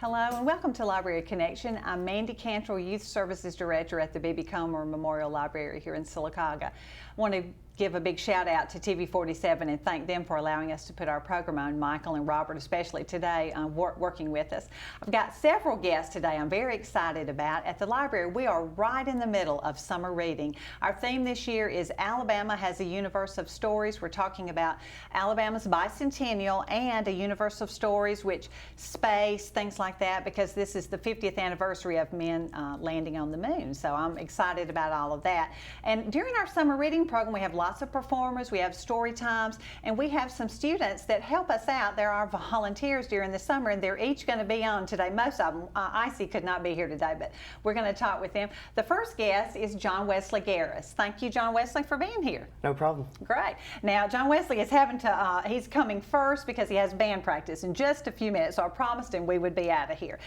Hello and welcome to Library Connection. I'm Mandy Cantrell, Youth Services Director at the B.B. Comer Memorial Library here in Sylacauga. I want to give a big shout out to TV47 and thank them for allowing us to put our program on, Michael and Robert especially today working with us. I've got several guests today I'm very excited about. At the library, we are right in the middle of summer reading. Our theme this year is Alabama has a universe of stories. We're talking about Alabama's bicentennial and a universe of stories, which space, things like that, because this is the 50th anniversary of men landing on the moon. So I'm excited about all of that. And during our summer reading program, we have lots of performers, we have story times, and we have some students that help us out. They're our volunteers during the summer, and they're each going to be on today. Most of them, Icy could not be here today, but we're going to talk with them. The first guest is John Wesley Garris. Thank you, John Wesley, for being here. No problem. Great. Now, John Wesley is having to, he's coming first because he has band practice in just a few minutes, so I promised him we would be out of here.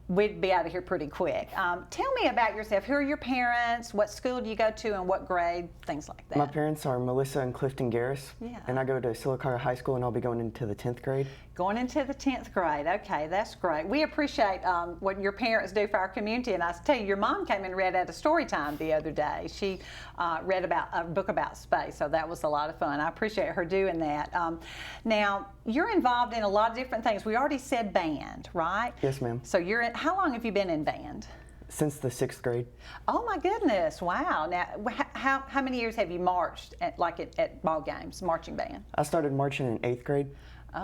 We'd be out of here pretty quick. Tell me about yourself. Who are your parents? What school do you go to and what grade? Things like that. My parents are Melissa and Clifton Garris, and I go to Sylacauga High School, and I'll be going into the 10th grade. Going into the 10th grade. Okay, that's great. We appreciate what your parents do for our community, and I tell you, your mom came and read at a story time the other day. She read about a book about space, so that was a lot of fun. I appreciate her doing that. Now, you're involved in a lot of different things. We already said band, right? Yes, ma'am. So how long have you been in band? Since the 6th grade. Oh my goodness! Wow. Now, how many years have you marched at ball games, marching band? I started marching in 8th grade,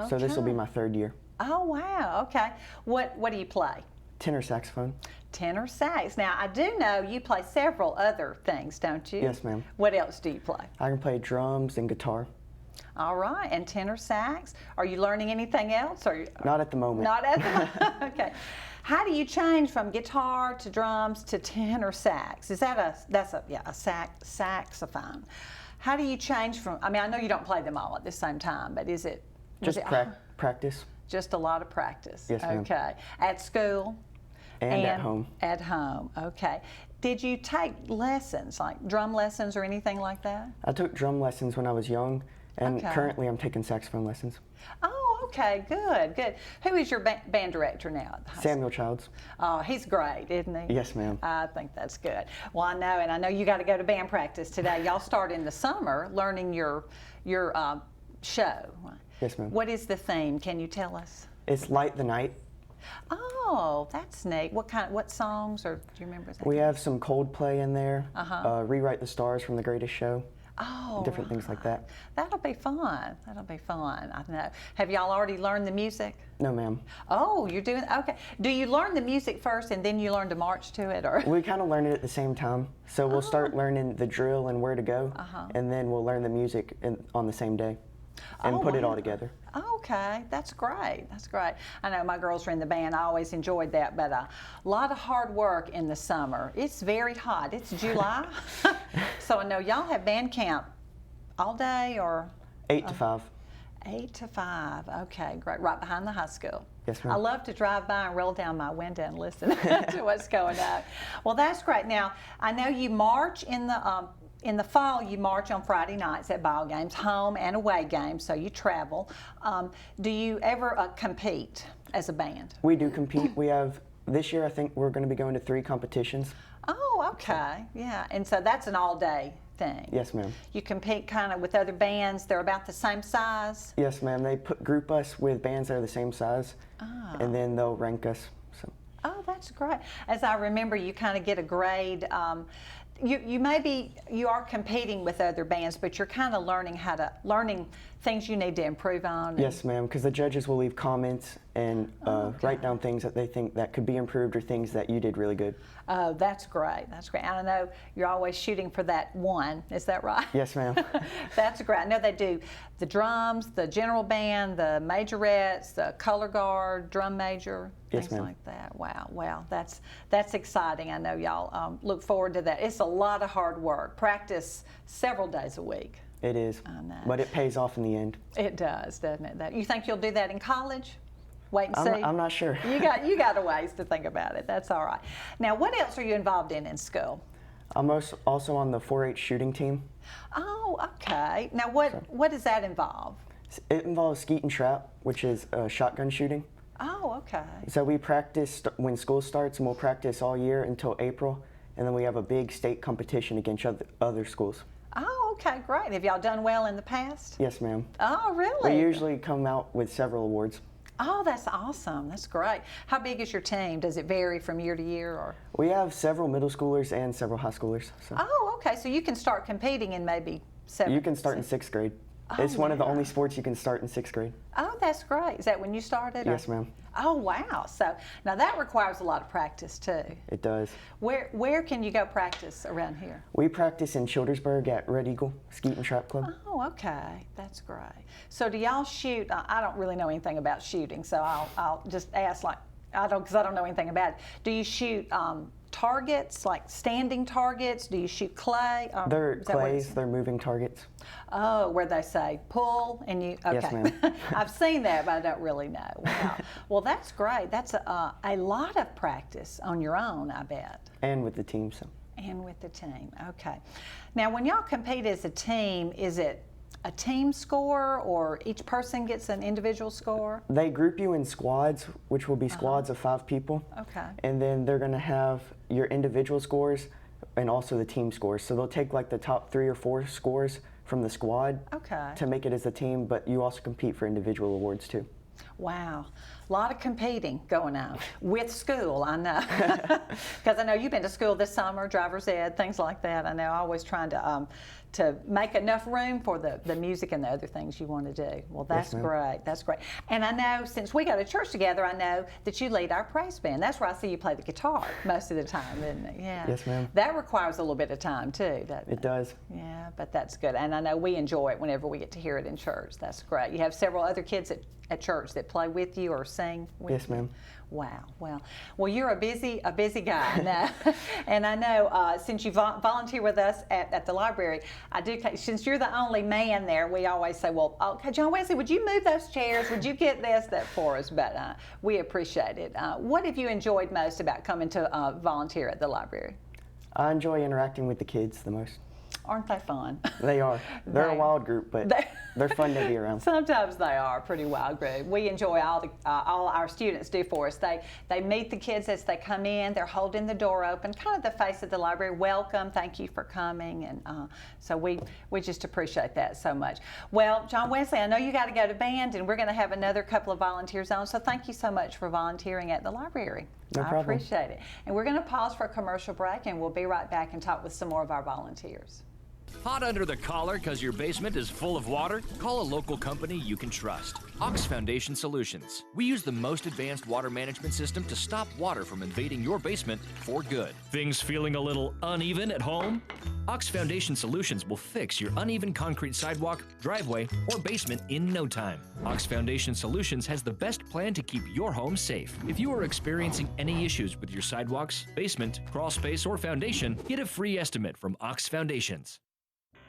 so this will be my 3rd year. Oh wow. Okay. What do you play? Tenor saxophone. Tenor sax. Now, I do know you play several other things, don't you? Yes, ma'am. What else do you play? I can play drums and guitar. All right, and tenor sax. Are you learning anything else? Not at the moment. Not at the moment. Okay. How do you change from guitar to drums to tenor sax? Is that a saxophone? How do you change from? I mean, I know you don't play them all at the same time, but is it just practice? Just a lot of practice. Yes, ma'am. Okay. At school and at home. At home. Okay. Did you take lessons, like drum lessons or anything like that? I took drum lessons when I was young, and currently I'm taking saxophone lessons. Oh, okay, good, good. Who is your band director now at the high Samuel Childs. Oh, he's great, isn't he? Yes, ma'am. I think that's good. Well, I know you got to go to band practice today. Y'all start in the summer learning your show. Yes, ma'am. What is the theme? Can you tell us? It's Light the Night. Oh, that's neat. What songs, or do you remember that? We have some Coldplay in there. Rewrite the Stars from The Greatest Show. Oh, different things like that. That'll be fun. That'll be fun. I know. Have y'all already learned the music? No, ma'am. Oh, you're doing okay. Do you learn the music first and then you learn to march to it, or? We kind of learn it at the same time. So we'll start learning the drill and where to go, and then we'll learn the music on the same day and put it all together. Okay, that's great. That's great. I know my girls were in the band. I always enjoyed that, but a lot of hard work in the summer. It's very hot. It's July. So I know y'all have band camp all day, or? 8 to 5. 8 to 5. Okay, great. Right behind the high school. Yes, ma'am. I love to drive by and roll down my window and listen to what's going on. Well, that's great. Now, I know you march in the fall. You march on Friday nights at ball games, home and away games, so you travel. Do you ever compete as a band? We do compete. We have, this year I think we're going to be going to 3 competitions. Oh, okay. Yeah, and so that's an all-day thing. Yes, ma'am. You compete kind of with other bands. They're about the same size? Yes, ma'am. They group us with bands that are the same size, and then they'll rank us. So. Oh, that's great. As I remember, you kind of get a grade. You are competing with other bands, but you're kind of learning things you need to improve on. Yes, ma'am, because the judges will leave comments and write down things that they think that could be improved or things that you did really good. Oh, that's great. That's great. And I know you're always shooting for that one. Is that right? Yes, ma'am. That's great. I know they do the drums, the general band, the majorettes, the color guard, drum major, things like that. Wow, wow. That's exciting. I know y'all look forward to that. It's a lot of hard work. Practice several days a week. It is, I know. But it pays off in the end. It does, doesn't it? You think you'll do that in college? Wait and see. I'm not sure. You got a ways to think about it. That's all right. Now, what else are you involved in school? I'm also on the 4-H shooting team. Oh, okay. Now, what does that involve? It involves skeet and trap, which is shotgun shooting. Oh, okay. So we practice when school starts, and we'll practice all year until April, and then we have a big state competition against other schools. Oh, okay, great. Have y'all done well in the past? Yes, ma'am. Oh, really? We usually come out with several awards. Oh, that's awesome. That's great. How big is your team? Does it vary from year to year, or? We have several middle schoolers and several high schoolers. So. Oh, okay. So you can start competing in maybe 7th. You can start in 6th grade. Oh, it's one of the wow. only sports you can start in 6th grade. Oh, that's great. Is that when you started? or- Yes, ma'am. Oh, wow. So now that requires a lot of practice too. It does. Where can you go practice around here? We practice in Childersburg at Red Eagle Skeet and Trap Club. Oh, okay. That's great. So do y'all shoot? I don't really know anything about shooting, so I'll just ask because I don't know anything about it. Do you shoot targets, like standing targets? Do you shoot clay? They're Is that what clays, it's- they're moving targets. Oh, where they say pull and you, okay. Yes, ma'am. I've seen that, but I don't really know. Wow. Well, that's great. That's a lot of practice on your own, I bet. And with the team, so. And with the team, okay. Now, when y'all compete as a team, is it a team score or each person gets an individual score? They group you in squads, which will be squads of 5 people. Okay. And then they're going to have your individual scores and also the team scores. So they'll take like the top 3 or 4 scores from the squad Okay. to make it as a team, but you also compete for individual awards too. Wow, a lot of competing going on with school, I know. Because I know you've been to school this summer, driver's ed, things like that. I know, always trying to make enough room for the music and the other things you want to do. Well, that's ma'am. great, that's great. And I know since we go to church together, I know that you lead our praise band. That's where I see you play the guitar most of the time, isn't it? Yeah. Yes, ma'am. That requires a little bit of time too, doesn't It does. Yeah, but that's good. And I know we enjoy it whenever we get to hear it in church. That's great. You have several other kids at church that play with you or sing with Yes, you? ma'am. Wow. Well, you're a busy guy, I know. And I know since you volunteer with us at the library, since you're the only man there, we always say, well, okay, John Wesley, would you move those chairs? Would you get that for us? But we appreciate it. What have you enjoyed most about coming to volunteer at the library? I enjoy interacting with the kids the most. Aren't they fun? They are. They're a They- wild group, but they're fun to be around. Sometimes they are a pretty wild group. We enjoy all our students do for us. They meet the kids as they come in. They're holding the door open, kind of the face of the library. Welcome, thank you for coming, and so we just appreciate that so much. Well, John Wesley, I know you got to go to band, and we're going to have another couple of volunteers on. So thank you so much for volunteering at the library. No I problem. appreciate it. And we're going to pause for a commercial break, and we'll be right back and talk with some more of our volunteers. Hot under the collar because your basement is full of water? Call a local company you can trust. Ox Foundation Solutions. We use the most advanced water management system to stop water from invading your basement for good. Things feeling a little uneven at home? Ox Foundation Solutions will fix your uneven concrete sidewalk, driveway, or basement in no time. Ox Foundation Solutions has the best plan to keep your home safe. If you are experiencing any issues with your sidewalks, basement, crawl space, or foundation, get a free estimate from Ox Foundations.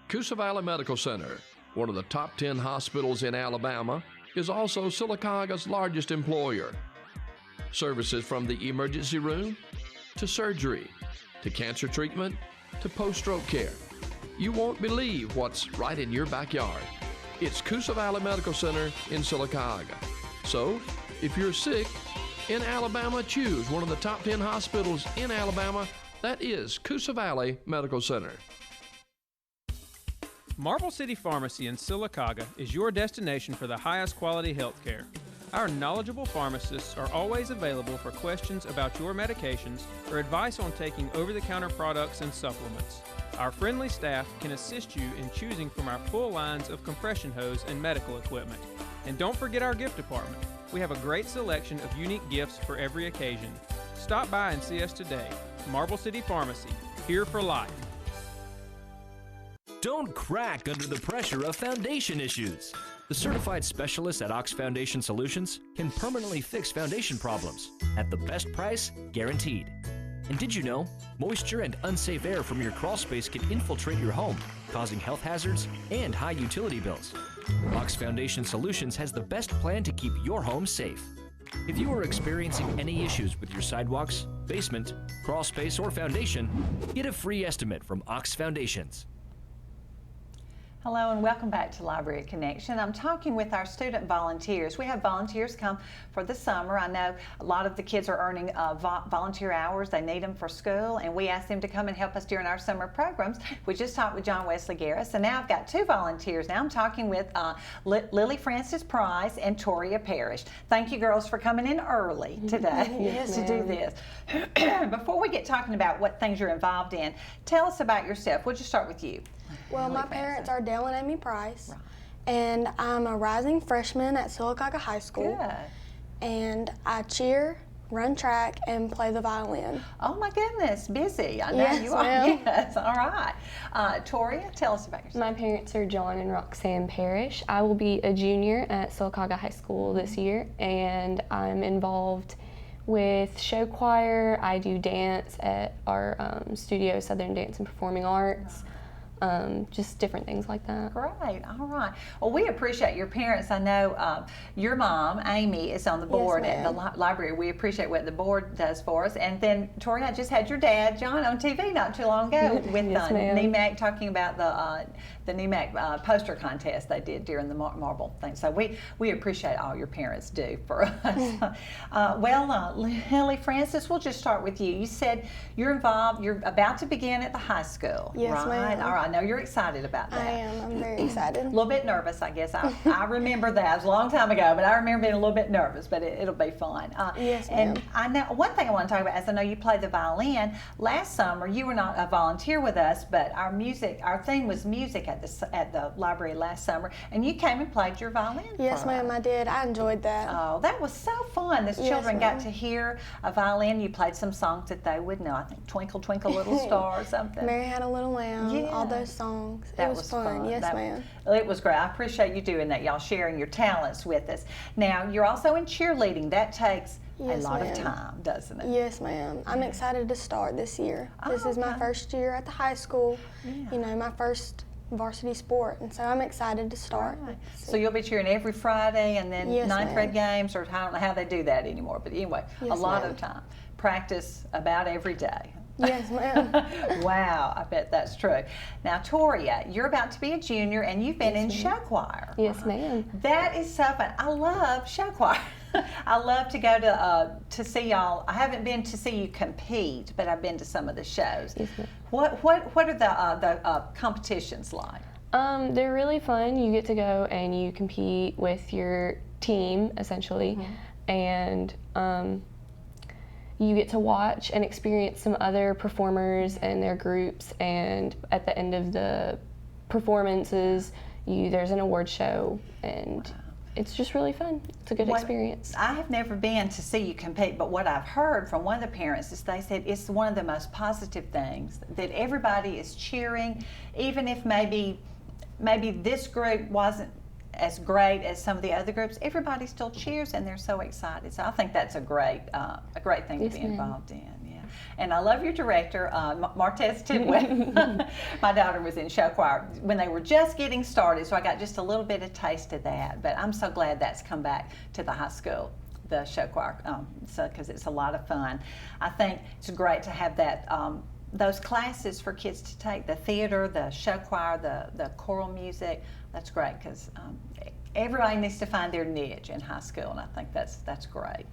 Coosa Valley Medical Center, one of the top 10 hospitals in Alabama, is also Silicaga's largest employer. Services from the emergency room, to surgery, to cancer treatment, to post-stroke care. You won't believe what's right in your backyard. It's Coosa Valley Medical Center in Silicaga. So, if you're sick in Alabama, choose one of the top 10 hospitals in Alabama. That is Coosa Valley Medical Center. Marble City Pharmacy in Silicaga is your destination for the highest quality health care. Our knowledgeable pharmacists are always available for questions about your medications or advice on taking over-the-counter products and supplements. Our friendly staff can assist you in choosing from our full lines of compression hose and medical equipment. And don't forget our gift department. We have a great selection of unique gifts for every occasion. Stop by and see us today. Marble City Pharmacy, here for life. Don't crack under the pressure of foundation issues. The certified specialists at Ox Foundation Solutions can permanently fix foundation problems at the best price guaranteed. And did you know, moisture and unsafe air from your crawl space can infiltrate your home, causing health hazards and high utility bills. Ox Foundation Solutions has the best plan to keep your home safe. If you are experiencing any issues with your sidewalks, basement, crawl space, or foundation, get a free estimate from Ox Foundations. Hello and welcome back to Library Connection. I'm talking with our student volunteers. We have volunteers come for the summer. I know a lot of the kids are earning volunteer hours. They need them for school, and we ask them to come and help us during our summer programs. We just talked with John Wesley Garris, and now I've got two volunteers. Now I'm talking with Lily Francis Price and Toria Parrish. Thank you, girls, for coming in early today to do this. Before we get talking about what things you're involved in, tell us about yourself. We'll just start with you. Well, my parents are Dale and Amy Price, and I'm a rising freshman at Sylacauga High School. Good. And I cheer, run track, and play the violin. Oh my goodness, busy. I know Yes, you are. ma'am. Yes, all right. Toria, tell us about yourself. My parents are John and Roxanne Parrish. I will be a junior at Sylacauga High School this year, and I'm involved with show choir. I do dance at our studio, Southern Dance and Performing Arts. Just different things like that. Great, all right. Well, we appreciate your parents. I know your mom, Amy, is on the board at the library. We appreciate what the board does for us. And then, Tori, I just had your dad, John, on TV not too long ago with NEMAC, talking about the NEMAC poster contest they did during the marble thing. So we appreciate all your parents do for us. Lily Francis, we'll just start with you. You said you're involved, you're about to begin at the high school, Yes, right? ma'am. All right. I know you're excited about that. I am. I'm very excited. A little bit nervous, I guess. I remember that. It was a long time ago, but I remember being a little bit nervous, but it'll be fun. Yes, ma'am. And I know one thing I want to talk about is I know you play the violin. Last summer, you were not a volunteer with us, but our theme was music at the library last summer, and you came and played your violin Yes, for us. ma'am, I did. I enjoyed that. Oh, that was so fun. The children got to hear a violin. You played some songs that they would know. I think Twinkle, Twinkle, Little Star or something. Mary Had a Little Lamb, Yeah. all those songs. That it was fun. Yes, ma'am. It was great. I appreciate you doing that, y'all sharing your talents with us. Now, you're also in cheerleading. That takes Yes, a lot ma'am. of time, doesn't it? Yes, ma'am. I'm excited to start this year. This is my okay. first year at the high school, Yeah. you know, my first varsity sport, and so I'm excited to start. Right. So you'll be cheering every Friday and then Yes, ninth grade ma'am. games, or I don't know how they do that anymore, but anyway, a Yes, lot ma'am. of time. Practice about every day. Yes, ma'am. Wow, I bet that's true. Now, Toria, you're about to be a junior, and you've been in show choir. Yes, ma'am. That is so fun. I love show choir. I love to go to see y'all. I haven't been to see you compete, but I've been to some of the shows. Yes, ma'am. What are the competitions like? They're really fun. You get to go and you compete with your team, essentially, and you get to watch and experience some other performers and their groups, and at the end of the performances, there's an award show, and it's just really fun. It's a good experience. I have never been to see you compete, but what I've heard from one of the parents is they said it's one of the most positive things, that everybody is cheering, even if maybe this group wasn't as great as some of the other groups. Everybody still cheers and they're so excited. So I think that's a great thing to be involved in. Yeah, and I love your director, Martez Tidwell. My daughter was in show choir when they were just getting started, so I got just a little bit of taste of that. But I'm so glad that's come back to the high school, the show choir, because it's a lot of fun. I think it's great to have that. Those classes for kids to take, the theater, the show choir, the choral music. That's great, because everybody needs to find their niche in high school, and I think that's great.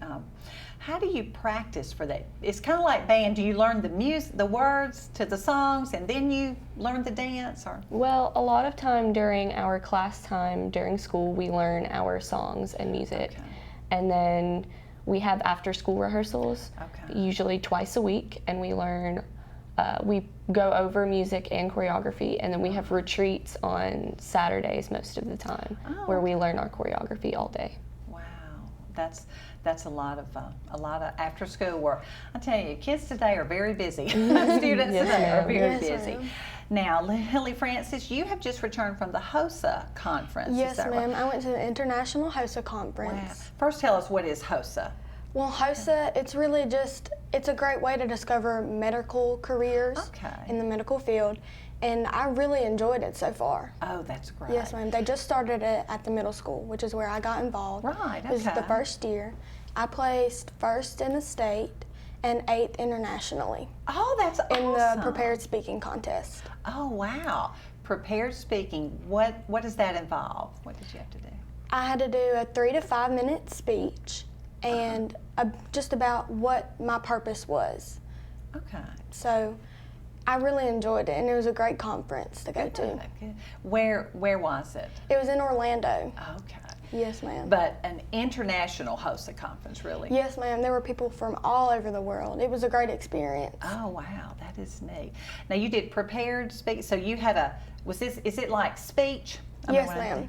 How do you practice for that? It's kind of like band. Do you learn the music, the words to the songs, and then you learn the dance, or? Well, a lot of time during our class time during school, we learn our songs and music, and then we have after-school rehearsals, usually twice a week, and we learn. We go over music and choreography, and then we have retreats on Saturdays most of the time, where we learn our choreography all day. Wow, that's a lot of after school work. I tell you, kids today are very busy. Students today are very busy. Now, Lily Francis, you have just returned from the HOSA conference. Yes, is that ma'am. right? I went to the International HOSA Conference. Wow. First, tell us, what is HOSA? Well, HOSA, it's really it's a great way to discover medical careers in the medical field, and I really enjoyed it so far. Oh, that's great. Yes, ma'am. They just started it at the middle school, which is where I got involved. Right, This is the first year. I placed first in the state and 8th internationally Oh, that's awesome. in the prepared speaking contest. Oh, wow. prepared speaking. What does that involve? What did you have to do? I had to do a 3 to 5 minute speech and just about what my purpose was. Okay. So I really enjoyed it, and it was a great conference to go to. Good. Where was it? It was in Orlando. Okay. Yes, ma'am. But an international hosted conference, really? Yes, ma'am. There were people from all over the world. It was a great experience. Oh, wow. That is neat. Now, you did prepared speak, so you had is it like speech? Yes, ma'am.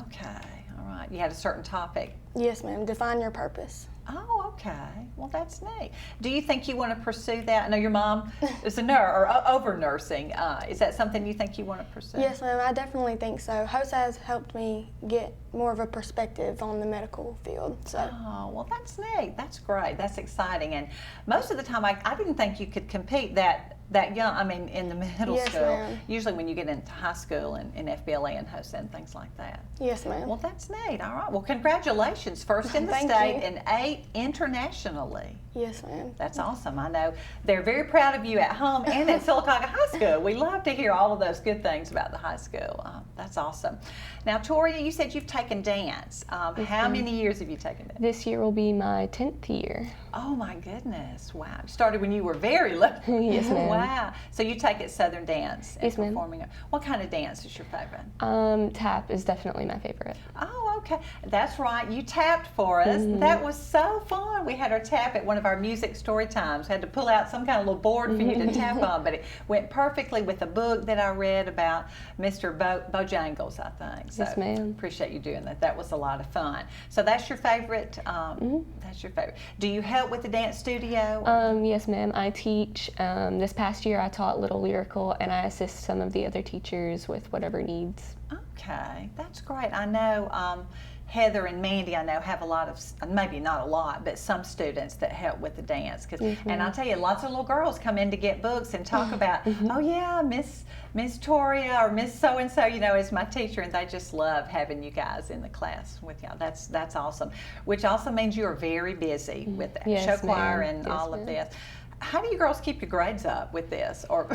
Okay. All right. You had a certain topic. Yes, ma'am. Define your purpose. Oh, okay. Well, that's neat. Do you think you want to pursue that? I know your mom is a nurse or over nursing. Is that something you think you want to pursue? Yes, ma'am. I definitely think so. HOSA has helped me get more of a perspective on the medical field. So. Oh, well, that's neat. That's great. That's exciting. And most of the time, I didn't think you could compete that young. I mean, in the middle Yes, school. ma'am. Usually, when you get into high school and FBLA and HOSA and things like that. Yes, ma'am. Well, that's neat. All right. Well, congratulations. First in the Thank state you. and 8 internationally. Yes, ma'am. That's awesome. I know they're very proud of you at home and at Sylacauga High School. We love to hear all of those good things about the high school. That's awesome. Now, Toria, you said you've taken dance. How many years have you taken dance? This year will be my 10th year. Oh, my goodness. Wow. You started when you were very little. Yes, ma'am. Wow. So you take it Southern dance and Yes, ma'am. performing. What kind of dance is your favorite? Tap is definitely my favorite. Oh, okay. That's right. You tapped for us. That was so fun. We had our tap at one of our music story times. We had to pull out some kind of little board for you to tap on, but it went perfectly with a book that I read about Mr. Bojangles, I think. So Yes, ma'am. appreciate you doing that. That was a lot of fun. So that's your favorite. That's your favorite. Do you help with the dance studio? Yes, ma'am. I teach. This past year I taught Little Lyrical, and I assist some of the other teachers with whatever needs. Okay, that's great. I know Heather and Mandy, I know, have a lot of, maybe not a lot, but some students that help with the dance. And I'll tell you, lots of little girls come in to get books and talk about, oh yeah, Miss Toria or Miss so-and-so, you know, is my teacher, and they just love having you guys in the class with y'all. That's awesome, which also means you are very busy with the Yes, show choir ma'am. and Yes, all of ma'am. this. How do you girls keep your grades up with this? Or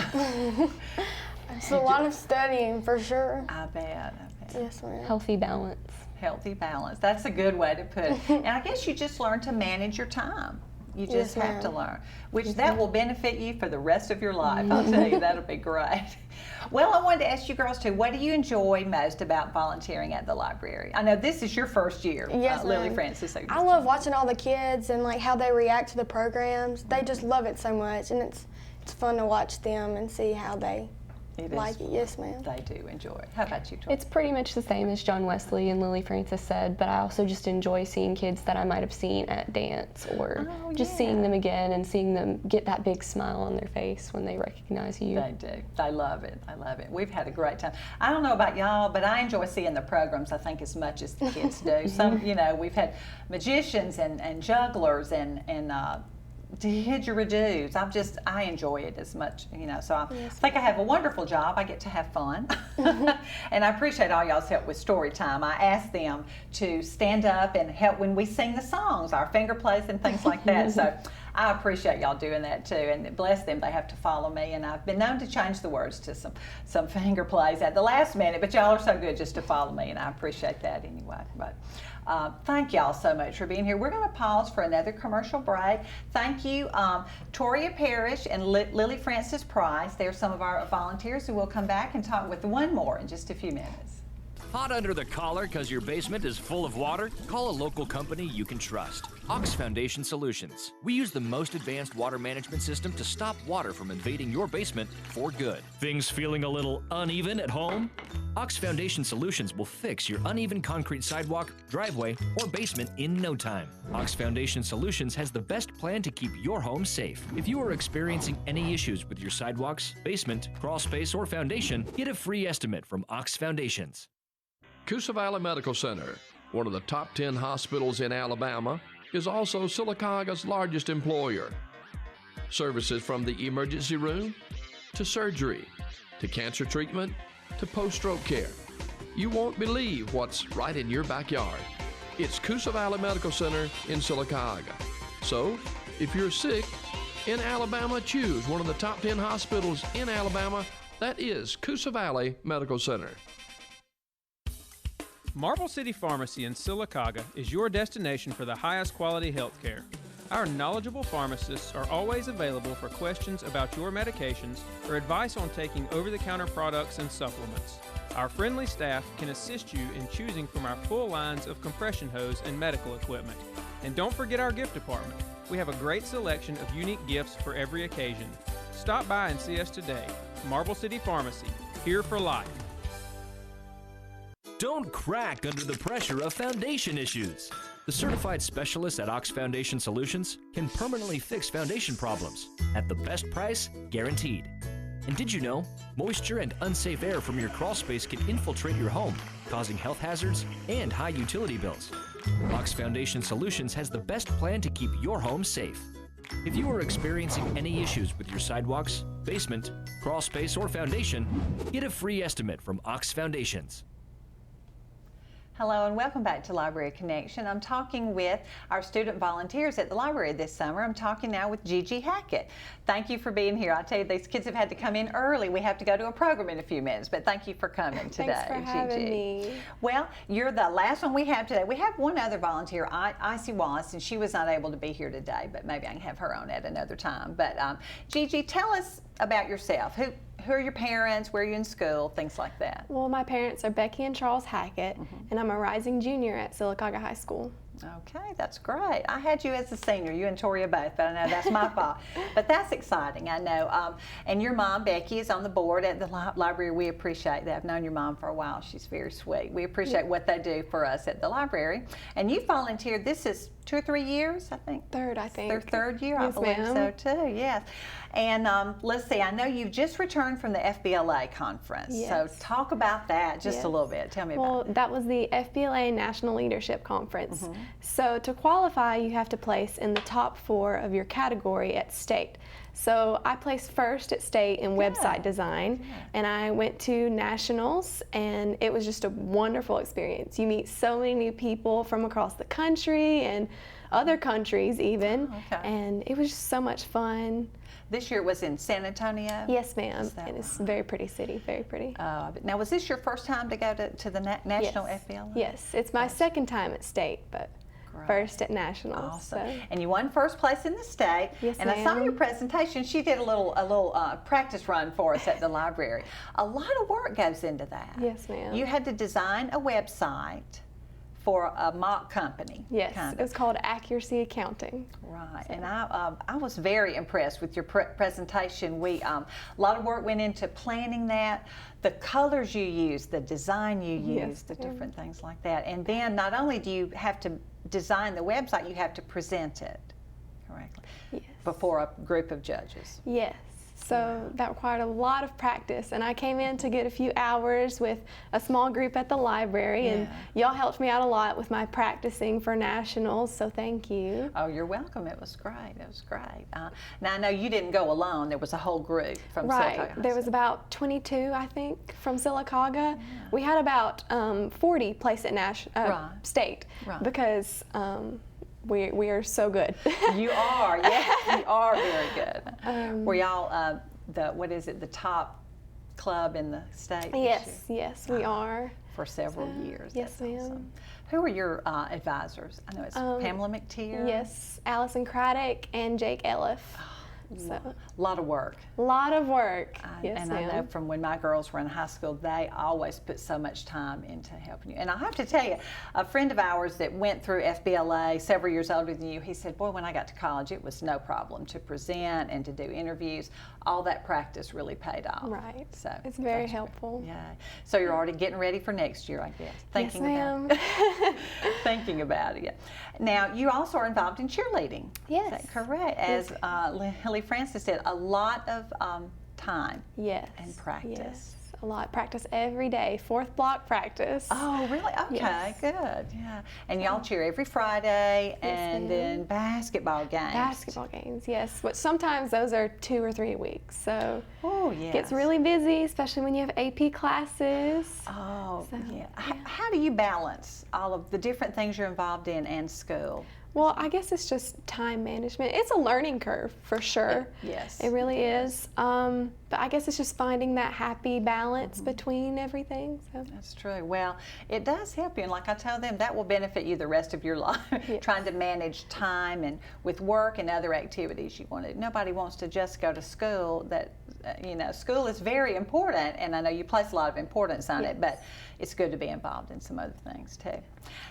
It's a lot of studying for sure. I bet. Yes, ma'am. Healthy balance. Healthy balance. That's a good way to put it. And I guess you just learn to manage your time. You just Yes, have to ma'am. learn, which that will benefit you for the rest of your life. I'll tell you, that'll be great. Well, I wanted to ask you girls too, what do you enjoy most about volunteering at the library? I know this is your first year, Yes, Lily ma'am. Francis. So I love watching all the kids and like how they react to the programs. They just love it so much, and it's fun to watch them and see how they It like is. it. Yes, ma'am. They do enjoy it. How about you, Troy? It's pretty much the same as John Wesley and Lily Francis said, but I also just enjoy seeing kids that I might have seen at dance or Oh, just yeah. seeing them again and seeing them get that big smile on their face when they recognize you. They do. They love it. I love it. We've had a great time. I don't know about y'all, but I enjoy seeing the programs, I think, as much as the kids do. Some, you know, we've had magicians and jugglers and didgeridoos. I enjoy it as much, you know, so I think I have a wonderful job. I get to have fun. And I appreciate all y'all's help with story time. I ask them to stand up and help when we sing the songs, our finger plays and things like that. So I appreciate y'all doing that too, and bless them, they have to follow me, and I've been known to change the words to some finger plays at the last minute, but y'all are so good just to follow me, and I appreciate that anyway. But thank y'all so much for being here. We're going to pause for another commercial break. Thank you, Toria Parrish and Lily Francis Price. They're some of our volunteers who will come back and talk with one more in just a few minutes. Hot under the collar because your basement is full of water? Call a local company you can trust. Ox Foundation Solutions. We use the most advanced water management system to stop water from invading your basement for good. Things feeling a little uneven at home? Ox Foundation Solutions will fix your uneven concrete sidewalk, driveway, or basement in no time. Ox Foundation Solutions has the best plan to keep your home safe. If you are experiencing any issues with your sidewalks, basement, crawl space, or foundation, get a free estimate from Ox Foundations. Coosa Valley Medical Center, one of the top 10 hospitals in Alabama, is also Sylacauga's largest employer. Services from the emergency room to surgery to cancer treatment to post-stroke care. You won't believe what's right in your backyard. It's Coosa Valley Medical Center in Sylacauga. So, if you're sick in Alabama, choose one of the top 10 hospitals in Alabama That is Coosa Valley Medical Center. Marble City Pharmacy in Sylacauga is your destination for the highest quality health care. Our knowledgeable pharmacists are always available for questions about your medications or advice on taking over-the-counter products and supplements. Our friendly staff can assist you in choosing from our full lines of compression hose and medical equipment. And don't forget our gift department. We have a great selection of unique gifts for every occasion. Stop by and see us today. Marble City Pharmacy, here for life. Don't crack under the pressure of foundation issues. The certified specialists at Ox Foundation Solutions can permanently fix foundation problems at the best price guaranteed. And did you know, moisture and unsafe air from your crawl space can infiltrate your home, causing health hazards and high utility bills? Ox Foundation Solutions has the best plan to keep your home safe. If you are experiencing any issues with your sidewalks, basement, crawl space, or foundation, get a free estimate from Ox Foundations. Hello and welcome back to Library Connection. I'm talking with our student volunteers at the library this summer. I'm talking now with Gigi Hackett. Thank you for being here. I tell you, these kids have had to come in early. We have to go to a program in a few minutes, but thank you for coming today, Thanks for having Gigi. me. Well, you're the last one we have today. We have one other volunteer, Icy Wallace, and she was not able to be here today, but maybe I can have her on at another time. But Gigi, tell us about yourself. Who are your parents? Where are you in school? Things like that. Well, my parents are Becky and Charles Hackett, and I'm a rising junior at Sylacauga High School. Okay, that's great. I had you as a senior, you and Toria both, but I know that's my fault. But that's exciting, I know. And your mom, Becky, is on the board at the library. We appreciate that. I've known your mom for a while. She's very sweet. We appreciate what they do for us at the library. And you volunteered, this is 2 or 3 years, I think? Third, I think. Their third year, Yes, I believe ma'am. so too, yes. And let's see, I know you've just returned from the FBLA conference. Yes. So talk about that just Yes. a little bit. Tell me Well, about it. that was the FBLA National Leadership Conference. So to qualify, you have to place in the top 4 of your category at state. So I placed first at state in website design, and I went to nationals, and it was just a wonderful experience. You meet so many new people from across the country and other countries even, and it was just so much fun. This year it was in San Antonio? Yes, ma'am, Is that and it's a very pretty city, very pretty. Now, was this your first time to go to the National FBLA? Yes, it's my second time at state, but first at nationals. Awesome. So. And you won first place in the state. Yes, and I saw ma'am. your presentation. She did a little practice run for us at the library. A lot of work goes into that. Yes, ma'am. You had to design a website for a mock company. Yes, kind it was called Accuracy Accounting. Right, and I was very impressed with your presentation. A lot of work went into planning that, the colors you used, the design you used, the different things like that. And then not only do you have to design the website, you have to present it correctly before a group of judges. Yes. So that required a lot of practice, and I came in to get a few hours with a small group at the library, and y'all helped me out a lot with my practicing for nationals, so thank you. Oh, you're welcome. It was great. It was great. Now, I know you didn't go alone. There was a whole group from Sylacauga. There was about 22, I think, from Sylacauga. We had about 40 placed at state because we are so good. You are, yes, you are very good. Were y'all the top club in the state? Yes, we are. For several years. Yes, That's ma'am. awesome. Who are your advisors? I know it's Pamela McTeer. Yes, Allison Craddock and Jake Elliff. So, a lot of work. A lot of work. Yes, and ma'am. I know from when my girls were in high school, they always put so much time into helping you. And I have to tell you, a friend of ours that went through FBLA, several years older than you, he said, boy, when I got to college, it was no problem to present and to do interviews. All that practice really paid off. Right. So it's very helpful. Yeah. So you're already getting ready for next year, I guess. Yes, ma'am. Thinking about it. Now, you also are involved in cheerleading. Yes. Is that correct? As Lily Francis said, a lot of time and practice. Yes. A lot. Practice every day. 4th block practice. Oh, really? Okay, Yes. good. Yeah. And y'all cheer every Friday, and then basketball games. Basketball games, yes. But sometimes those are 2 or 3 a week. So yes. it gets really busy, especially when you have AP classes. Oh, yeah. How do you balance all of the different things you're involved in and school? Well, I guess it's just time management. It's a learning curve for sure. Yes. It really is. But I guess it's just finding that happy balance between everything. So. That's true. Well, it does help you, and like I tell them, that will benefit you the rest of your life. Yes. Trying to manage time and with work and other activities you want to. Nobody wants to just go to school. That school is very important, and I know you place a lot of importance on it, but it's good to be involved in some other things too.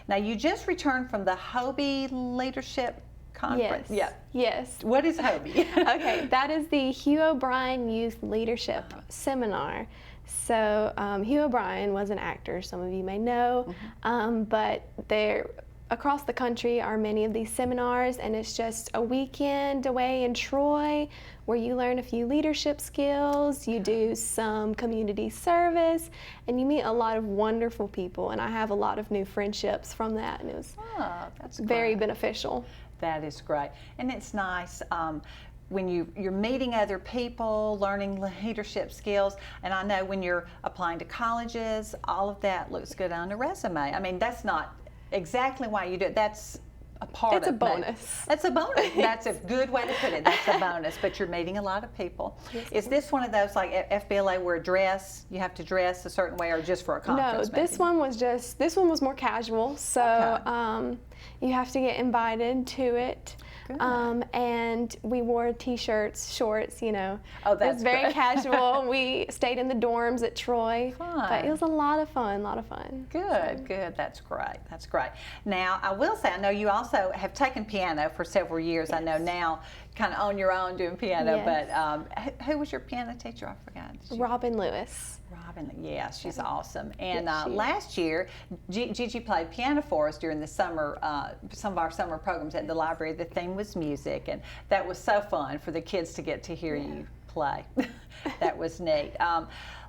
Now, you just returned from the Hobie Leadership Conference. Yes. Yeah. Yes. What is Hobie? Okay, that is the Hugh O'Brien Youth Leadership Seminar. So Hugh O'Brien was an actor, some of you may know, but there across the country are many of these seminars, and it's just a weekend away in Troy where you learn a few leadership skills, you do some community service, and you meet a lot of wonderful people, and I have a lot of new friendships from that, and it was That's very great. beneficial. That is great. And it's nice when you're meeting other people, learning leadership skills. And I know when you're applying to colleges, all of that looks good on a resume. I mean, that's not exactly why you do it. That's a part It's of a bonus. That's a bonus. That's a good way to put it. That's a bonus. But you're meeting a lot of people. Is this one of those like FBLA where you have to dress a certain way, or just for a conference? No, this one was more casual. So you have to get invited to it. And we wore t-shirts, shorts, Oh, it that's was very good. casual. We stayed in the dorms at Troy. Fun. But it was a lot of fun, Good, good. That's great. That's great. Now, I will say, I know you also have taken piano for several years. I know now, kind of on your own doing piano. Yes. But who was your piano teacher? I forgot. Robin Lewis. Robin, yeah, she's awesome. And Yes, she is. last year, Gigi played piano for us during the summer, some of our summer programs at the library. The theme was music, and that was so fun for the kids to get to hear you play. That was neat.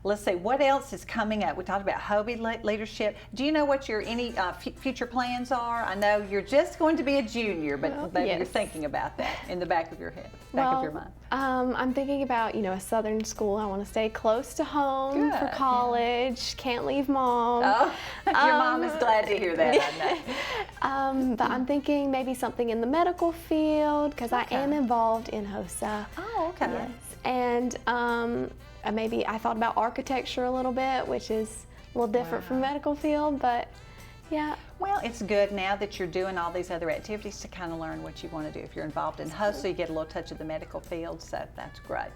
Let's see, what else is coming up? We talked about Hobie leadership. Do you know what your future plans are? I know you're just going to be a junior, but maybe you're thinking about that in the back of your head, back of your mind. I'm thinking about, a southern school. I want to stay close to home for Good, college. Can't leave mom. Oh, your mom is glad to hear that, I know. But I'm thinking maybe something in the medical field, because I am involved in HOSA. Oh, okay. Yes. And maybe I thought about architecture a little bit, which is a little different from medical field, but yeah. Well, it's good now that you're doing all these other activities to kind of learn what you want to do. If you're involved in HOSA, you get a little touch of the medical field, so that's great.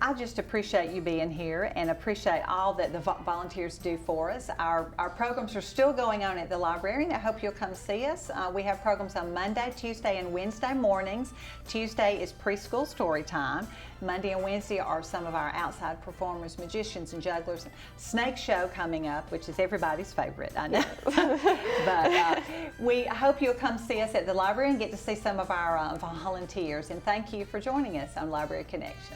I just appreciate you being here and appreciate all that the volunteers do for us. Our programs are still going on at the library, and I hope you'll come see us. We have programs on Monday, Tuesday, and Wednesday mornings. Tuesday is preschool story time. Monday and Wednesday are some of our outside performers, magicians and jugglers. And snake show coming up, which is everybody's favorite, I know. But we hope you'll come see us at the library and get to see some of our volunteers. And thank you for joining us on Library Connection.